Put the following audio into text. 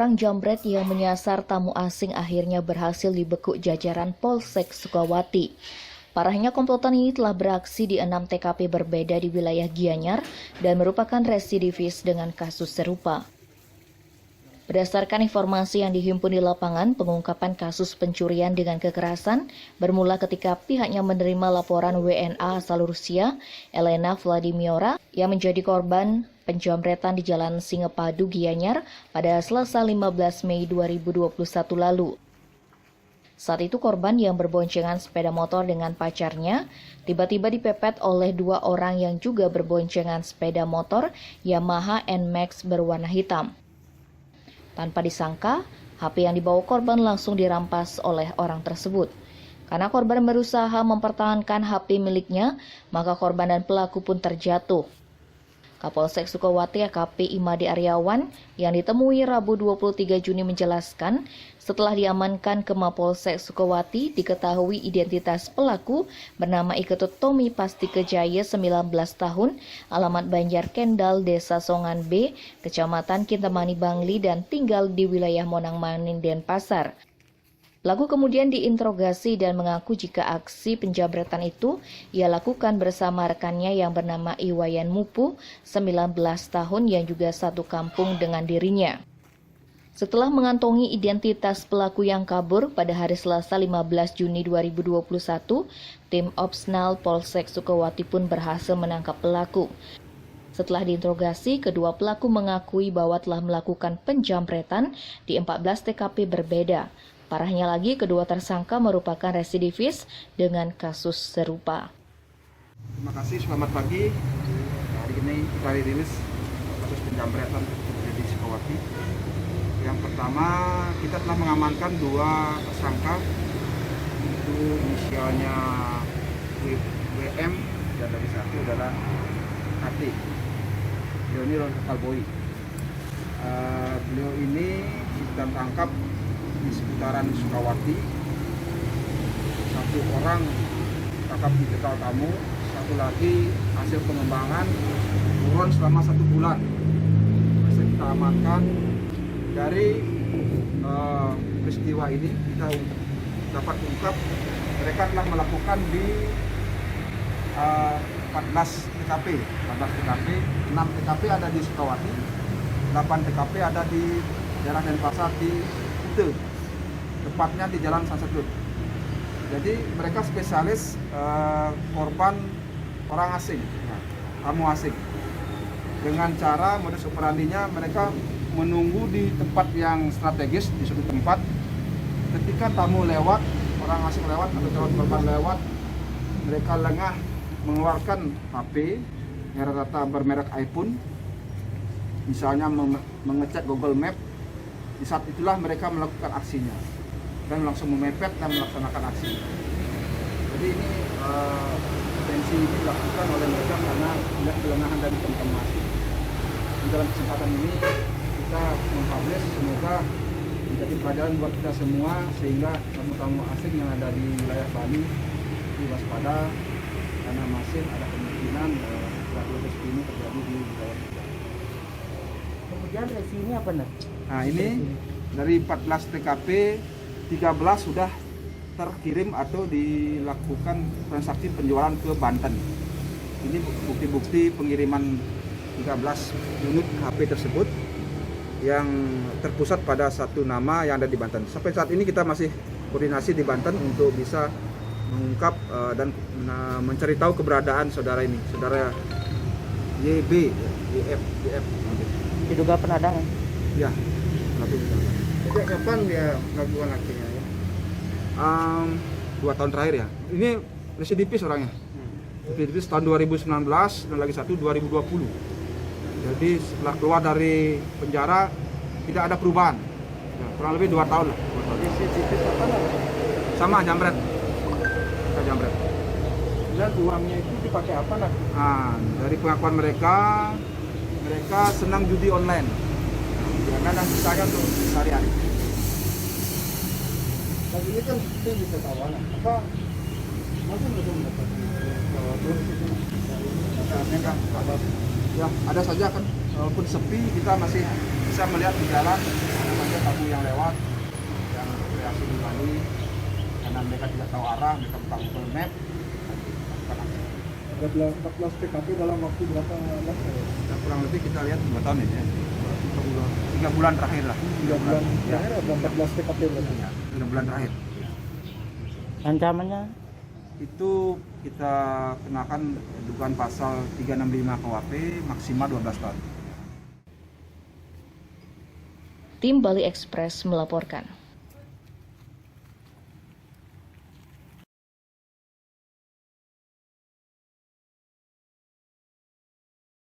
orang jambret yang menyasar tamu asing akhirnya berhasil dibekuk jajaran Polsek Sukawati. Parahnya komplotan ini telah beraksi di 6 TKP berbeda di wilayah Gianyar dan merupakan residivis dengan kasus serupa. Berdasarkan informasi yang dihimpun di lapangan, pengungkapan kasus pencurian dengan kekerasan bermula ketika pihaknya menerima laporan WNA asal Rusia, Elena Vladimiora, yang menjadi korban penjamretan di Jalan Singepadu, Gianyar pada Selasa 15 Mei 2021 lalu. Saat itu korban yang berboncengan sepeda motor dengan pacarnya tiba-tiba dipepet oleh 2 orang yang juga berboncengan sepeda motor Yamaha NMAX berwarna hitam. Tanpa disangka, HP yang dibawa korban langsung dirampas oleh orang tersebut. Karena korban berusaha mempertahankan HP miliknya, maka korban dan pelaku pun terjatuh. Kapolsek Sukawati AKP Imadi Aryawan yang ditemui Rabu 23 Juni menjelaskan, setelah diamankan ke Mapolsek Sukawati, diketahui identitas pelaku bernama Iketut Tommy Pastikejaya 19 tahun, alamat Banjar Kendal, Desa Songan B, Kecamatan Kintamani Bangli dan tinggal di wilayah Monang Manin, Denpasar. Pelaku kemudian diinterogasi dan mengaku jika aksi penjambretan itu ia lakukan bersama rekannya yang bernama Iwayan Mupu, 19 tahun yang juga satu kampung dengan dirinya. Setelah mengantongi identitas pelaku yang kabur pada hari Selasa 15 Juni 2021, tim Opsnal Polsek Sukawati pun berhasil menangkap pelaku. Setelah diinterogasi, kedua pelaku mengakui bahwa telah melakukan penjambretan di 14 TKP berbeda. Parahnya lagi, kedua tersangka merupakan residivis dengan kasus serupa. Terima kasih, selamat pagi. Hari ini kita rilis kasus penjambretan terjadi di Sukawati. Yang pertama, kita telah mengamankan 2 tersangka. Itu inisialnya WM dan dari satu adalah KT. Beliau ini lokal boy. Beliau ini kita tangkap di seputaran Sukawati. 1 orang tangkap di Tegal Tamu, 1 lagi hasil pengembangan buron selama 1 bulan. Bisa kita amankan. Dari peristiwa ini kita dapat ungkap mereka telah melakukan di 14 TKP, 6 TKP ada di Sukawati, 8 TKP ada di daerah Denpasar di Kute, tepatnya di Jalan Sansetut. Jadi mereka spesialis korban orang asing, tamu asing. Dengan cara modus operandinya mereka menunggu di tempat yang strategis, di suatu tempat. Ketika tamu lewat, orang asing lewat atau calon korban lewat, mereka lengah mengeluarkan HP yang rata-rata bermerek iPhone, misalnya mengecek Google Map. Di saat itulah mereka melakukan aksinya dan langsung memepet dan melaksanakan aksi. Jadi ini potensi ini dilakukan oleh mereka karena melihat kelengahan dari teman-teman asing. Di dalam kesempatan ini kita mempublish, semoga menjadi pelajaran buat kita semua sehingga tamu-tamu asing yang ada di wilayah Bali waspada karena masih ada kemungkinan perilaku ini terjadi di wilayah kita. Kemudian resi ini apa nih? Nah ini dari 14 TKP 13 sudah terkirim atau dilakukan transaksi penjualan ke Banten. Ini bukti-bukti pengiriman 13 unit HP tersebut yang terpusat pada 1 nama yang ada di Banten. Sampai saat ini kita masih koordinasi di Banten untuk bisa mengungkap dan mencari tahu keberadaan saudara ini, saudara YB, YF. Diduga penodaan. Ya. Sejak kapan dia melakukan aksinya ya? 2 tahun terakhir ya. Ini residivis orangnya. Residivis tahun 2019 dan lagi 2020. Jadi setelah keluar dari penjara tidak ada perubahan. Ya, kurang lebih 2 tahun lah. Residivis apa namanya? Sama jambret. Kita jambret. Dan uangnya itu dipakai apa nak? Nah, dari pengakuan mereka senang judi online. Dan sisanya untuk sehari-hari. Dan ini kan itu bisa tawanan. Apa? Masih belum dapat. Ya, ada saja kan, walaupun sepi kita masih bisa melihat di jalan ada tamu yang lewat yang rekreasi di Bali karena mereka tidak tahu arah, mereka buka Google Map. Ada 14 TKP dalam waktu berapa lama? Ya, kurang lebih kita lihat 2 tahun ini ya. 3 bulan terakhir lah. 3 bulan ya. terakhir ada 14 TKP berarti. Ya, 3 bulan terakhir. Ancamannya Itu kita kenakan dugaan pasal 365 KUHP maksimal 12 tahun. Tim Bali Express melaporkan.